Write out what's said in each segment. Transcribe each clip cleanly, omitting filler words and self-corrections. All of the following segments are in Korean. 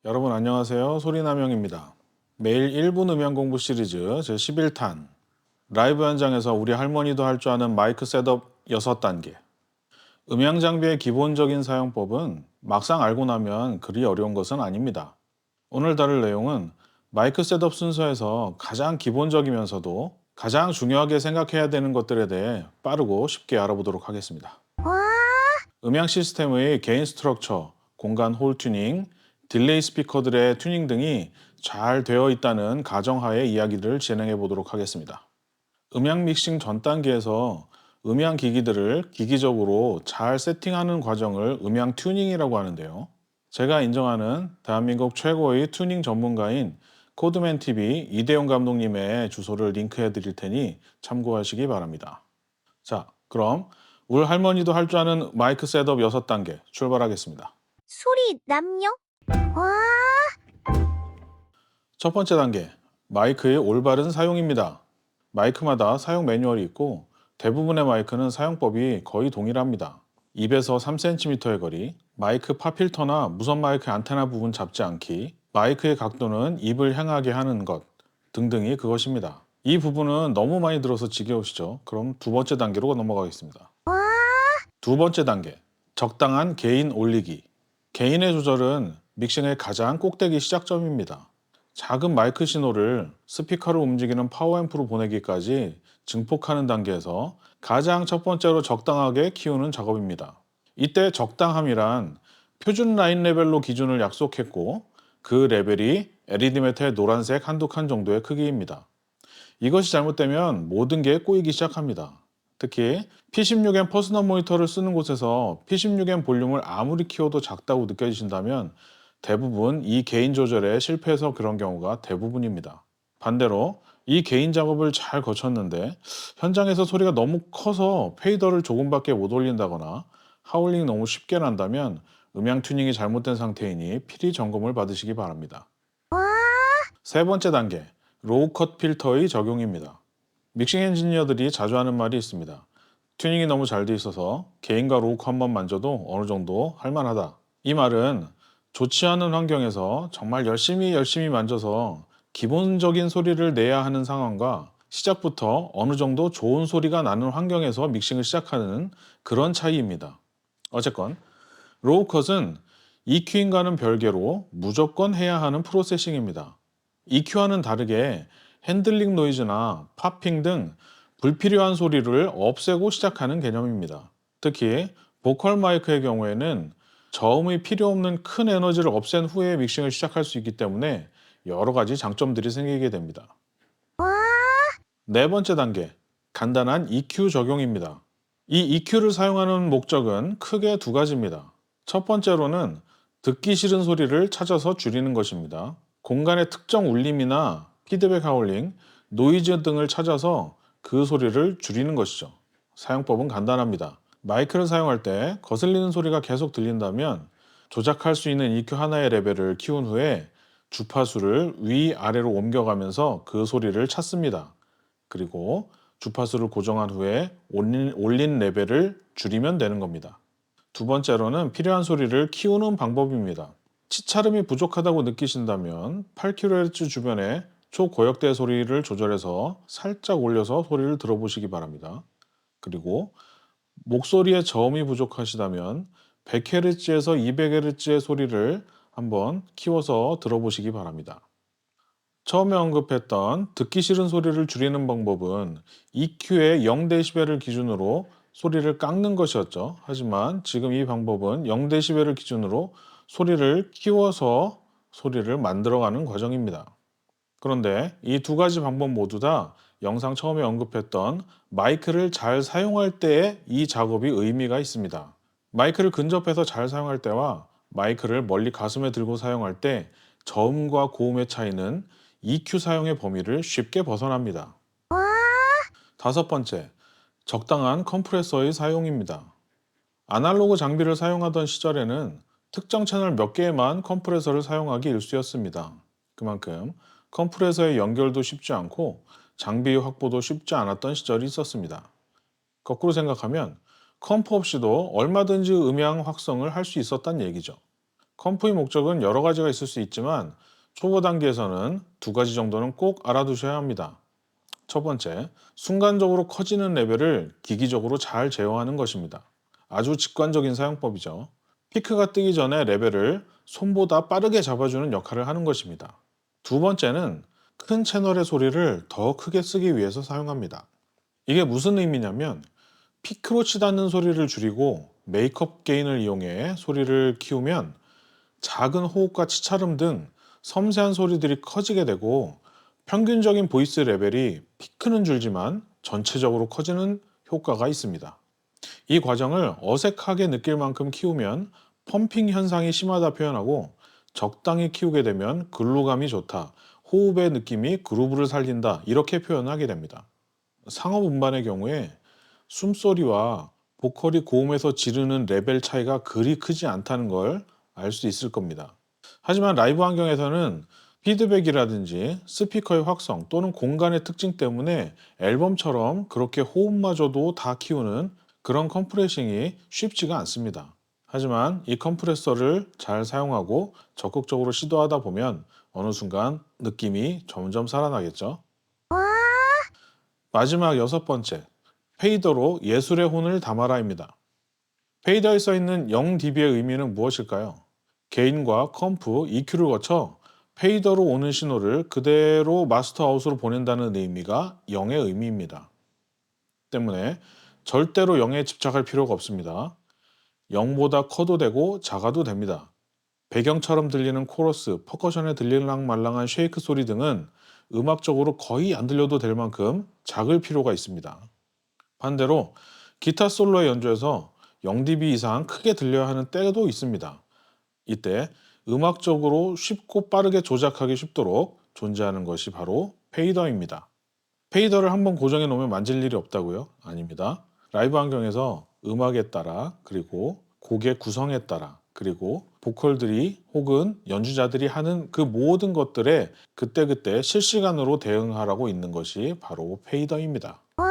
여러분 안녕하세요. 소리남영입니다. 매일 1분 음향 공부 시리즈 제11탄 라이브 현장에서 우리 할머니도 할 줄 아는 마이크 셋업 6단계. 음향 장비의 기본적인 사용법은 막상 알고 나면 그리 어려운 것은 아닙니다. 오늘 다룰 내용은 마이크 셋업 순서에서 가장 기본적이면서도 가장 중요하게 생각해야 되는 것들에 대해 빠르고 쉽게 알아보도록 하겠습니다. 와, 음향 시스템의 개인 스트럭처, 공간 홀 튜닝, 딜레이 스피커들의 튜닝 등이 잘 되어 있다는 가정하에 이야기를 진행해 보도록 하겠습니다. 음향 믹싱 전 단계에서 음향 기기들을 기기적으로 잘 세팅하는 과정을 음향 튜닝이라고 하는데요. 제가 인정하는 대한민국 최고의 튜닝 전문가인 코드맨 TV 이대용 감독님의 주소를 링크해 드릴 테니 참고하시기 바랍니다. 자, 그럼 우리 할머니도 할 줄 아는 마이크 셋업 6단계 출발하겠습니다. 소리 남녀? 와, 첫 번째 단계, 마이크의 올바른 사용입니다. 마이크마다 사용 매뉴얼이 있고 대부분의 마이크는 사용법이 거의 동일합니다. 입에서 3cm의 거리, 마이크 파 필터나 무선 마이크 안테나 부분 잡지 않기, 마이크의 각도는 입을 향하게 하는 것 등등이 그것입니다. 이 부분은 너무 많이 들어서 지겨우시죠? 그럼 두 번째 단계로 넘어가겠습니다. 와, 두 번째 단계, 적당한 게인 올리기. 게인의 조절은 믹싱의 가장 꼭대기 시작점입니다. 작은 마이크 신호를 스피커를 움직이는 파워앰프로 보내기까지 증폭하는 단계에서 가장 첫 번째로 적당하게 키우는 작업입니다. 이때 적당함이란 표준 라인 레벨로 기준을 약속했고 그 레벨이 LED 매트의 노란색 한두 칸 정도의 크기입니다. 이것이 잘못되면 모든 게 꼬이기 시작합니다. 특히 P16M 퍼스널 모니터를 쓰는 곳에서 P16M 볼륨을 아무리 키워도 작다고 느껴지신다면 대부분 이 개인 조절에 실패해서 그런 경우가 대부분입니다. 반대로 이 개인 작업을 잘 거쳤는데 현장에서 소리가 너무 커서 페이더를 조금밖에 못 올린다거나 하울링이 너무 쉽게 난다면 음향 튜닝이 잘못된 상태이니 필히 점검을 받으시기 바랍니다. 와, 세 번째 단계, 로우 컷 필터의 적용입니다. 믹싱 엔지니어들이 자주 하는 말이 있습니다. 튜닝이 너무 잘 돼 있어서 게인과 로우 컷만 만져도 어느 정도 할만하다. 이 말은 좋지 않은 환경에서 정말 열심히 만져서 기본적인 소리를 내야 하는 상황과 시작부터 어느 정도 좋은 소리가 나는 환경에서 믹싱을 시작하는 그런 차이입니다. 어쨌건 로우 컷은 EQ인과는 별개로 무조건 해야 하는 프로세싱입니다. EQ와는 다르게 핸들링 노이즈나 팝핑 등 불필요한 소리를 없애고 시작하는 개념입니다. 특히 보컬 마이크의 경우에는 저음이 필요 없는 큰 에너지를 없앤 후에 믹싱을 시작할 수 있기 때문에 여러 가지 장점들이 생기게 됩니다. 와, 네 번째 단계, 간단한 EQ 적용입니다. 이 EQ를 사용하는 목적은 크게 두 가지입니다. 첫 번째로는 듣기 싫은 소리를 찾아서 줄이는 것입니다. 공간의 특정 울림이나 피드백 하울링, 노이즈 등을 찾아서 그 소리를 줄이는 것이죠. 사용법은 간단합니다. 마이크를 사용할 때 거슬리는 소리가 계속 들린다면 조작할 수 있는 EQ 하나의 레벨을 키운 후에 주파수를 위아래로 옮겨가면서 그 소리를 찾습니다. 그리고 주파수를 고정한 후에 올린 레벨을 줄이면 되는 겁니다. 두 번째로는 필요한 소리를 키우는 방법입니다. 치차름이 부족하다고 느끼신다면 8kHz 주변의 초고역대 소리를 조절해서 살짝 올려서 소리를 들어보시기 바랍니다. 그리고 목소리의 저음이 부족하시다면 100Hz에서 200Hz의 소리를 한번 키워서 들어보시기 바랍니다. 처음에 언급했던 듣기 싫은 소리를 줄이는 방법은 EQ의 0dB를 기준으로 소리를 깎는 것이었죠. 하지만 지금 이 방법은 0dB를 기준으로 소리를 키워서 소리를 만들어가는 과정입니다. 그런데 이 두 가지 방법 모두 다 영상 처음에 언급했던 마이크를 잘 사용할 때의 이 작업이 의미가 있습니다. 마이크를 근접해서 잘 사용할 때와 마이크를 멀리 가슴에 들고 사용할 때 저음과 고음의 차이는 EQ 사용의 범위를 쉽게 벗어납니다. 와, 다섯 번째, 적당한 컴프레서의 사용입니다. 아날로그 장비를 사용하던 시절에는 특정 채널 몇 개에만 컴프레서를 사용하기 일쑤였습니다. 그만큼 컴프레서의 연결도 쉽지 않고 장비 확보도 쉽지 않았던 시절이 있었습니다. 거꾸로 생각하면 컴프 없이도 얼마든지 음향 확성을 할 수 있었단 얘기죠. 컴프의 목적은 여러 가지가 있을 수 있지만 초보 단계에서는 두 가지 정도는 꼭 알아두셔야 합니다. 첫 번째, 순간적으로 커지는 레벨을 기기적으로 잘 제어하는 것입니다. 아주 직관적인 사용법이죠. 피크가 뜨기 전에 레벨을 손보다 빠르게 잡아주는 역할을 하는 것입니다. 두 번째는 큰 채널의 소리를 더 크게 쓰기 위해서 사용합니다. 이게 무슨 의미냐면 피크로 치닫는 소리를 줄이고 메이크업 게인을 이용해 소리를 키우면 작은 호흡과 치차름 등 섬세한 소리들이 커지게 되고 평균적인 보이스 레벨이 피크는 줄지만 전체적으로 커지는 효과가 있습니다. 이 과정을 어색하게 느낄 만큼 키우면 펌핑 현상이 심하다 표현하고 적당히 키우게 되면 글루감이 좋다, 호흡의 느낌이 그루브를 살린다 이렇게 표현하게 됩니다. 상업 음반의 경우에 숨소리와 보컬이 고음에서 지르는 레벨 차이가 그리 크지 않다는 걸 알 수 있을 겁니다. 하지만 라이브 환경에서는 피드백이라든지 스피커의 확성 또는 공간의 특징 때문에 앨범처럼 그렇게 호흡마저도 다 키우는 그런 컴프레싱이 쉽지가 않습니다. 하지만 이 컴프레서를 잘 사용하고 적극적으로 시도하다 보면 어느 순간 느낌이 점점 살아나겠죠. 와, 마지막 여섯 번째, 페이더로 예술의 혼을 담아라입니다. 페이더에 써 있는 0dB의 의미는 무엇일까요? 게인과 컴프, EQ를 거쳐 페이더로 오는 신호를 그대로 마스터 아웃으로 보낸다는 의미가 0의 의미입니다. 때문에 절대로 0에 집착할 필요가 없습니다. 0보다 커도 되고 작아도 됩니다. 배경처럼 들리는 코러스, 퍼커션에 들릴랑 말랑한 쉐이크 소리 등은 음악적으로 거의 안 들려도 될 만큼 작을 필요가 있습니다. 반대로 기타 솔로의 연주에서 0dB 이상 크게 들려야 하는 때도 있습니다. 이때 음악적으로 쉽고 빠르게 조작하기 쉽도록 존재하는 것이 바로 페이더입니다. 페이더를 한번 고정해 놓으면 만질 일이 없다고요? 아닙니다. 라이브 환경에서 음악에 따라 그리고 곡의 구성에 따라 그리고 보컬들이 혹은 연주자들이 하는 그 모든 것들에 그때그때 실시간으로 대응하라고 있는 것이 바로 페이더입니다. 와,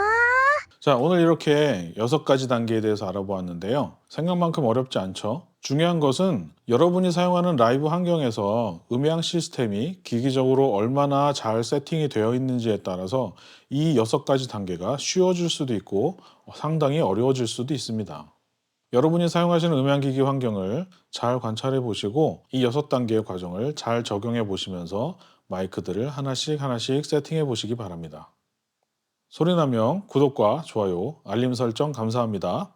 자, 오늘 이렇게 6가지 단계에 대해서 알아보았는데요. 생각만큼 어렵지 않죠? 중요한 것은 여러분이 사용하는 라이브 환경에서 음향 시스템이 기기적으로 얼마나 잘 세팅이 되어 있는지에 따라서 이 6가지 단계가 쉬워질 수도 있고 상당히 어려워질 수도 있습니다. 여러분이 사용하시는 음향기기 환경을 잘 관찰해 보시고 이 6단계의 과정을 잘 적용해 보시면서 마이크들을 하나씩 하나씩 세팅해 보시기 바랍니다. 소리나명 구독과 좋아요, 알림 설정 감사합니다.